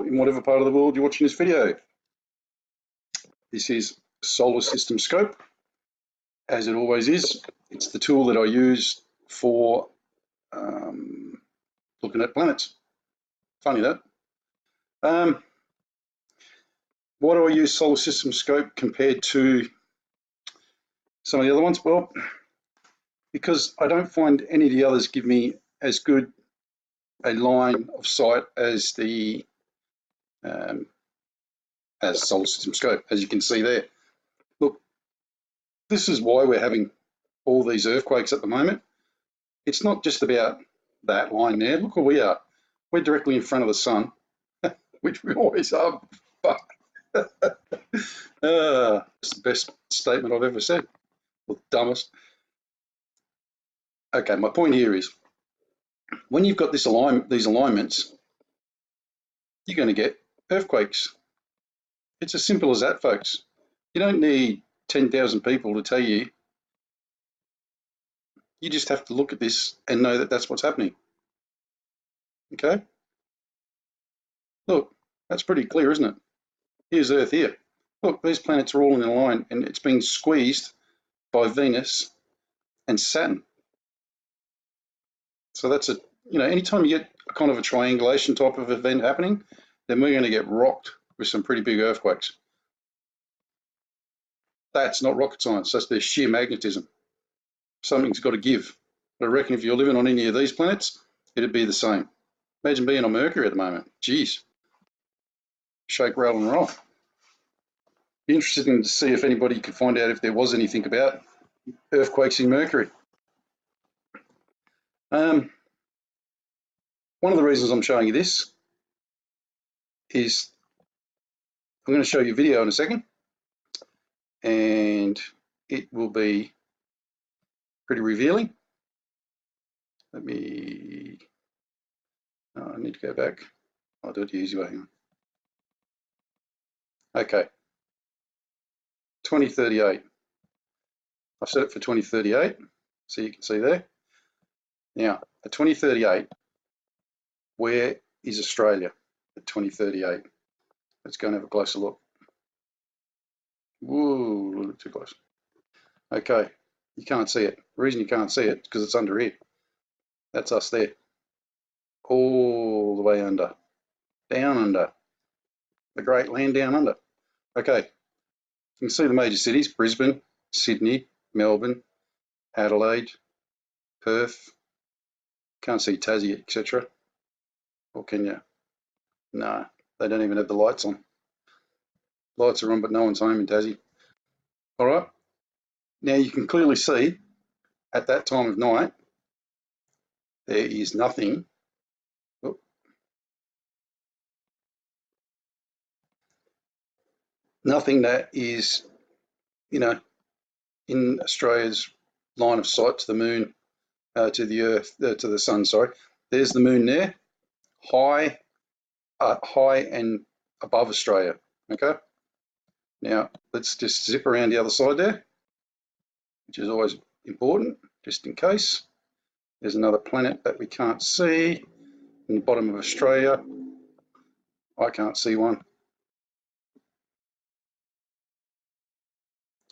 or in whatever part of the world you're watching this video. This is Solar System Scope, as it always is. It's the tool that I use for looking at planets. Funny that. Why do I use Solar System Scope compared to some of the other ones? Well, because I don't find any of the others give me as good a line of sight as the Solar System Scope, as you can see there. Look, this is why we're having all these earthquakes at the moment. It's not just about that line there. Look where we are. We're directly in front of the sun, which we always are. But it's the best statement I've ever said, or the dumbest. Okay, my point here is, when you've got these alignments, you're going to get earthquakes. It's as simple as that, folks. You don't need 10,000 people to tell you. You just have to look at this and know that that's what's happening. Okay? Look, that's pretty clear, isn't it? Here's Earth here. Look, these planets are all in a line, and it's being squeezed by Venus and Saturn. So that's a, anytime you get a kind of a triangulation type of event happening, then we're going to get rocked with some pretty big earthquakes. That's not rocket science. That's their sheer magnetism. Something's got to give. But I reckon if you're living on any of these planets, it'd be the same. Imagine being on Mercury at the moment. Geez. Shake, rattle and roll. Be interesting to see if anybody could find out if there was anything about earthquakes in Mercury. One of the reasons I'm showing you this is I'm going to show you a video in a second, and it will be pretty revealing. I need to go back. I'll do it the easy way. Okay, 2038. I've set it for 2038, so you can see there. Now, at 2038, where is Australia at 2038? Let's go and have a closer look. Whoa, a little too close. Okay, you can't see it. The reason you can't see it is because it's under here. That's us there. All the way under. Down under. The great land down under. Okay, you can see the major cities: Brisbane, Sydney, Melbourne, Adelaide, Perth. Can't see Tassie, etc. Or can you? No, they don't even have the lights on. Lights are on, but no one's home in Tassie. All right. Now you can clearly see at that time of night, there is nothing. Oh, nothing that is, in Australia's line of sight to the moon, to the Earth, to the sun. Sorry, there's the moon there, high and above Australia. Okay. Now let's just zip around the other side there, which is always important, just in case. There's another planet that we can't see in the bottom of Australia. I can't see one.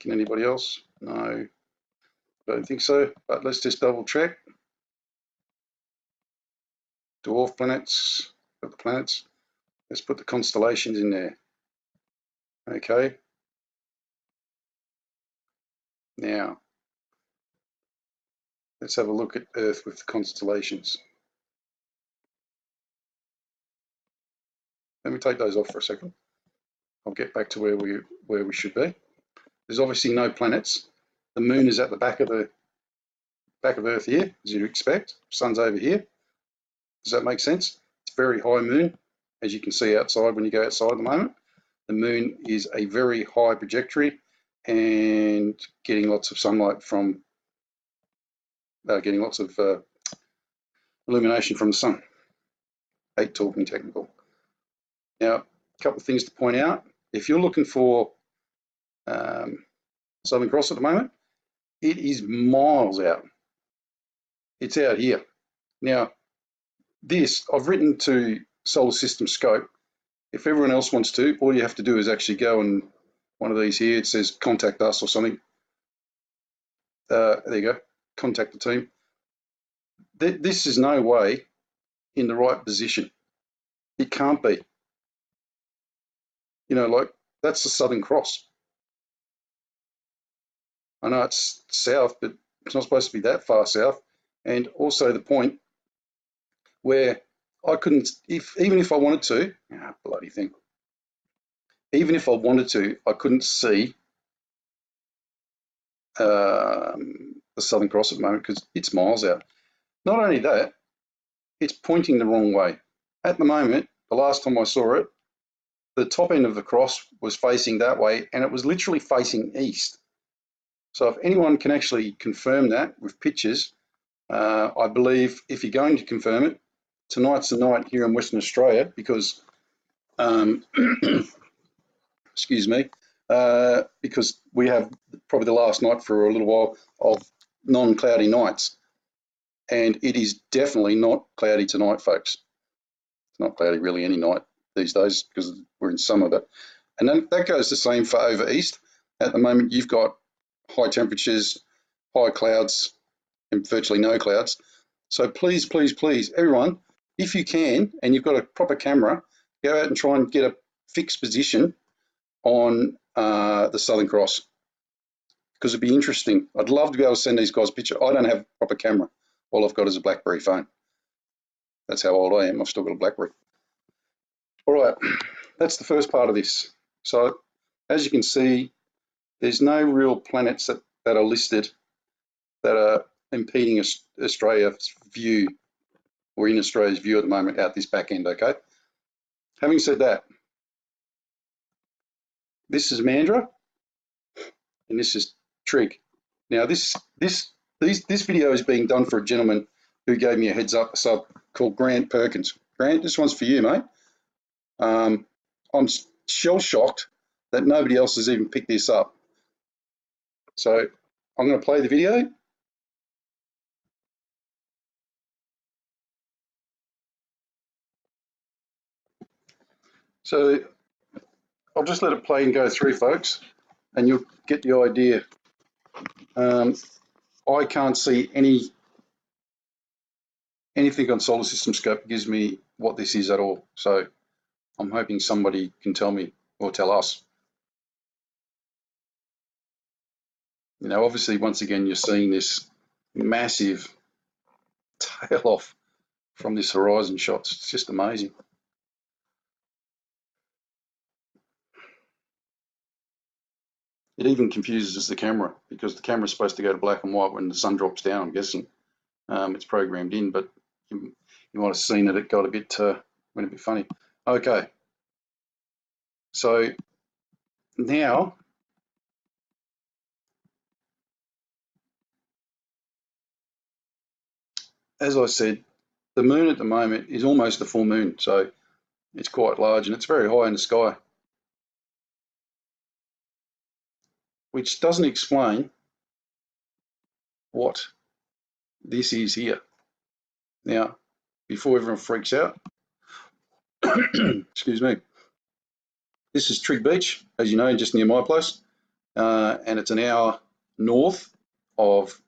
Can anybody else? No, don't think so, but let's just double check. Dwarf planets, got the planets. Let's put the constellations in there. Okay. Now, let's have a look at Earth with the constellations. Let me take those off for a second. I'll get back to where we should be. There's obviously no planets. The moon is at the back of Earth here, as you'd expect. Sun's over here. Does that make sense? It's a very high moon, as you can see outside when you go outside at the moment. The moon is a very high trajectory and getting lots of sunlight from, getting lots of illumination from the sun. Hate talking technical. Now, a couple of things to point out. If you're looking for Southern Cross at the moment, it is miles out. It's out here. Now, this, I've written to Solar System Scope If everyone else wants to, all you have to do is actually go and one of these here, it says contact us or something. There you go, contact the team. This is no way in the right position. It can't be. You know, like that's the Southern Cross. I know it's south, but it's not supposed to be that far south. And also the point where I couldn't, even if I wanted to, bloody thing. Even if I wanted to, I couldn't see the Southern Cross at the moment because it's miles out. Not only that, it's pointing the wrong way. At the moment, the last time I saw it, the top end of the cross was facing that way and it was literally facing east. So if anyone can actually confirm that with pictures, I believe if you're going to confirm it, tonight's the night here in Western Australia because, excuse me, because we have probably the last night for a little while of non-cloudy nights. And it is definitely not cloudy tonight, folks. It's not cloudy really any night these days because we're in summer. And then that goes the same for over east. At the moment, you've got high temperatures, high clouds, and virtually no clouds. So please, please, please, everyone, if you can, and you've got a proper camera, go out and try and get a fixed position on the Southern Cross because it'd be interesting. I'd love to be able to send these guys a picture. I don't have a proper camera. All I've got is a BlackBerry phone. That's how old I am. I've still got a BlackBerry. All right, that's the first part of this. So as you can see, there's no real planets that are listed that are impeding Australia's view or in Australia's view at the moment out this back end, okay? Having said that, this is Mandra and this is Trig. Now this video is being done for a gentleman who gave me a heads up sub called Grant Perkins. Grant, this one's for you, mate. I'm shell-shocked that nobody else has even picked this up. So I'm going to play the video. So I'll just let it play and go through, folks, and you'll get the idea. I can't see anything on Solar System Scope that gives me what this is at all. So I'm hoping somebody can tell me or tell us. You know, obviously, once again, you're seeing this massive tail off from this horizon shot. It's just amazing. It even confuses the camera because the camera is supposed to go to black and white when the sun drops down, I'm guessing. It's programmed in, but you might have seen that it got a bit, went a bit funny. Okay. So now, as I said, the moon at the moment is almost a full moon. So it's quite large and it's very high in the sky, which doesn't explain what this is here. Now, before everyone freaks out, excuse me, this is Trig Beach, as you know, just near my place, and it's an hour north of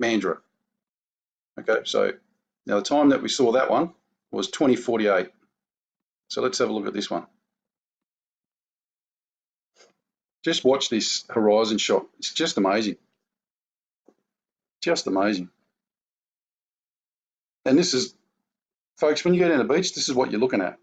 Mandurah. Okay, so now the time that we saw that one was 2048. So let's have a look at this one. Just watch this horizon shot. It's just amazing. Just amazing. And this is, folks, when you go down the beach, this is what you're looking at.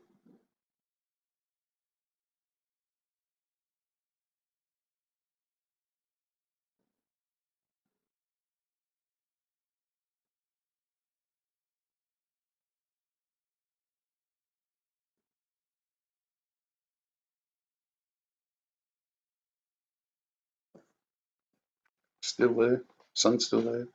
Still there, sun's still there.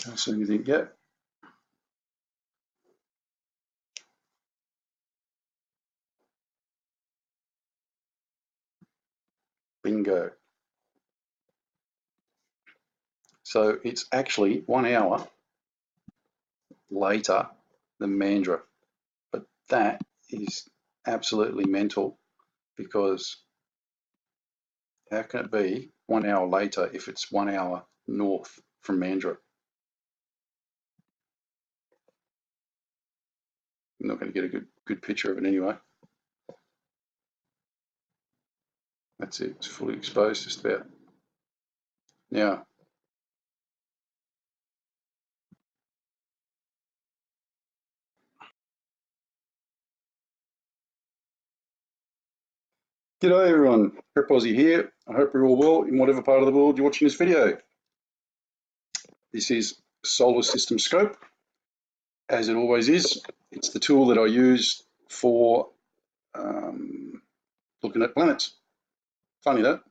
So you think, yeah. Bingo. So it's actually 1 hour later than Mandra. But that is absolutely mental, because how can it be 1 hour later if it's 1 hour north from Mandra? I'm not going to get a good picture of it anyway. That's it, it's fully exposed just about. Now, g'day everyone, Prep Aussie here. I hope you're all well in whatever part of the world you're watching this video. This is Solar System Scope, as it always is. It's the tool that I use for looking at planets. Funny that.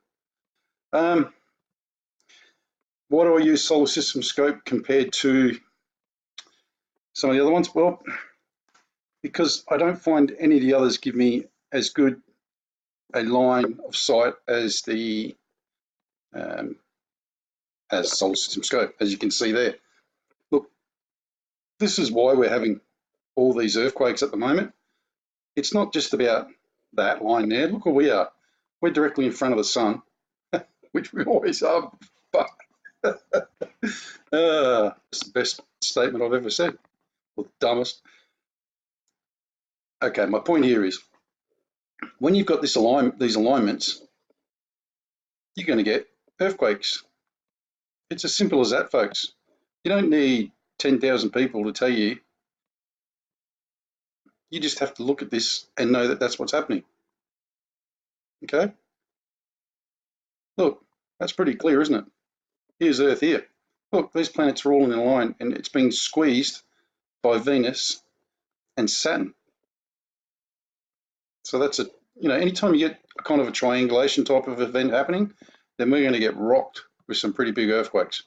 Why do I use Solar System Scope compared to some of the other ones? Well, because I don't find any of the others give me as good a line of sight as the Solar System Scope, as you can see there. Look, this is why we're having all these earthquakes at the moment. It's not just about that line there. Look where we are. We're directly in front of the sun, which we always are. But it's the best statement I've ever said, or the dumbest. Okay, my point here is, when you've got these alignments, you're going to get earthquakes. It's as simple as that, folks. You don't need 10,000 people to tell you. You just have to look at this and know that that's what's happening. Okay? Look, that's pretty clear, isn't it? Here's Earth here. Look, these planets are all in a line, and it's being squeezed by Venus and Saturn. So that's a, anytime you get a kind of a triangulation type of event happening, then we're going to get rocked with some pretty big earthquakes.